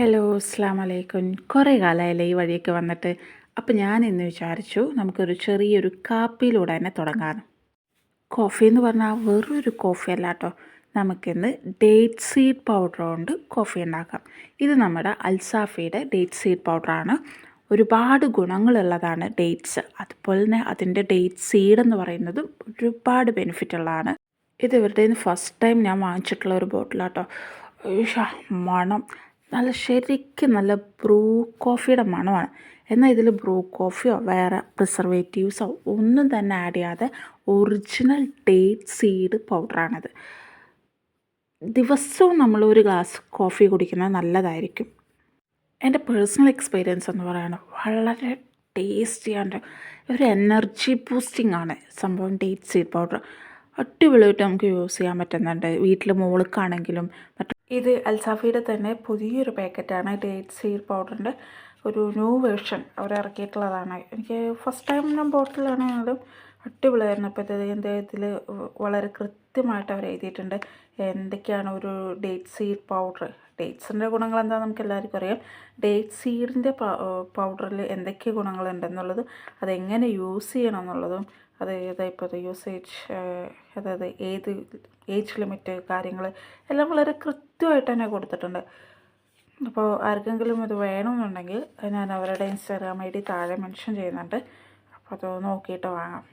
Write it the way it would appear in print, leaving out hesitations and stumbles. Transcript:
Hello, അസ്സലാമു അലൈക്കും. കുറേ കാലമായില്ലേ ഈ വഴിയൊക്കെ വന്നിട്ട്. അപ്പം ഞാൻ ഇന്ന് വിചാരിച്ചു നമുക്കൊരു ചെറിയൊരു കാപ്പിയിലൂടെ തന്നെ തുടങ്ങാമെന്ന്. കോഫി എന്ന് പറഞ്ഞാൽ വെറൊരു കോഫി അല്ല കേട്ടോ. നമുക്കിന്ന് ഡേറ്റ് സീഡ് പൗഡർ കൊണ്ട് കോഫി ഉണ്ടാക്കാം. ഇത് നമ്മുടെ അൽസാഫിയുടെ ഡേറ്റ് സീഡ് പൗഡറാണ്. ഒരുപാട് ഗുണങ്ങളുള്ളതാണ് ഡേറ്റ്സ്. അതുപോലെ തന്നെ അതിൻ്റെ ഡേറ്റ് സീഡ് എന്ന് പറയുന്നതും ഒരുപാട് ബെനിഫിറ്റ് ഉള്ളതാണ്. ഇത് ഇവരുടെ ഫസ്റ്റ് ടൈം ഞാൻ വാങ്ങിച്ചിട്ടുള്ള ഒരു ബോട്ടിലാട്ടോ. മണം നല്ല ശരിക്കും നല്ല ബ്രൂ കോഫിയുടെ മണമാണ്. എന്നാൽ ഇതിൽ ബ്രൂ കോഫിയോ വേറെ പ്രിസർവേറ്റീവ്സോ ഒന്നും തന്നെ ആഡ് ചെയ്യാതെ ഒറിജിനൽ ഡേറ്റ് സീഡ് പൗഡറാണിത്. ദിവസവും നമ്മളൊരു ഗ്ലാസ് കോഫി കുടിക്കുന്നത് നല്ലതായിരിക്കും. എൻ്റെ പേഴ്സണൽ എക്സ്പീരിയൻസ് എന്ന് പറയുന്നത് വളരെ ടേസ്റ്റിയാണ്, ഒരു എനർജി ബൂസ്റ്റിംഗ് ആണ് സംഭവം. ഡേറ്റ് സീഡ് പൗഡർ അടിപൊളിയായിട്ട് നമുക്ക് യൂസ് ചെയ്യാൻ പറ്റുന്നുണ്ട്. വീട്ടിൽ മോൾക്കാണെങ്കിലും ഇത് അൽസാഫിയുടെ തന്നെ പുതിയൊരു പാക്കറ്റാണ്. ഡേറ്റ് സീഡ് പൗഡറിൻ്റെ ഒരു ന്യൂ വേർഷൻ അവർ ഇറക്കിയിട്ടുള്ളതാണ്. എനിക്ക് ഫസ്റ്റ് ടൈം ഞാൻ ബോട്ടിലാണെങ്കിലും അടിപൊളിയായിരുന്നു. അപ്പോൾ ഇതിൽ വളരെ കൃത്യമായിട്ട് അവർ എഴുതിയിട്ടുണ്ട് എന്തൊക്കെയാണ് ഒരു ഡേറ്റ് സീഡ് പൗഡർ. ഡേറ്റ്സിൻ്റെ ഗുണങ്ങൾ എന്താണെന്ന് നമുക്ക് എല്ലാവർക്കും അറിയാം. ഡേറ്റ് സീഡിൻ്റെ പൗഡറിൽ എന്തൊക്കെ ഗുണങ്ങളുണ്ടെന്നുള്ളത്, അതെങ്ങനെ യൂസ് ചെയ്യണം എന്നുള്ളതും, അത് ഇപ്പോൾ യൂസേജ്, അതായത് ഏജ് ലിമിറ്റ് കാര്യങ്ങൾ എല്ലാം വളരെ കൃത്യമായിട്ട് തന്നെ കൊടുത്തിട്ടുണ്ട്. അപ്പോൾ ആർക്കെങ്കിലും ഇത് വേണമെന്നുണ്ടെങ്കിൽ ഞാൻ അവരുടെ ഇൻസ്റ്റാഗ്രാം ID താഴെ മെൻഷൻ ചെയ്യുന്നുണ്ട്. അപ്പോൾ അത് നോക്കിയിട്ട് വാങ്ങാം.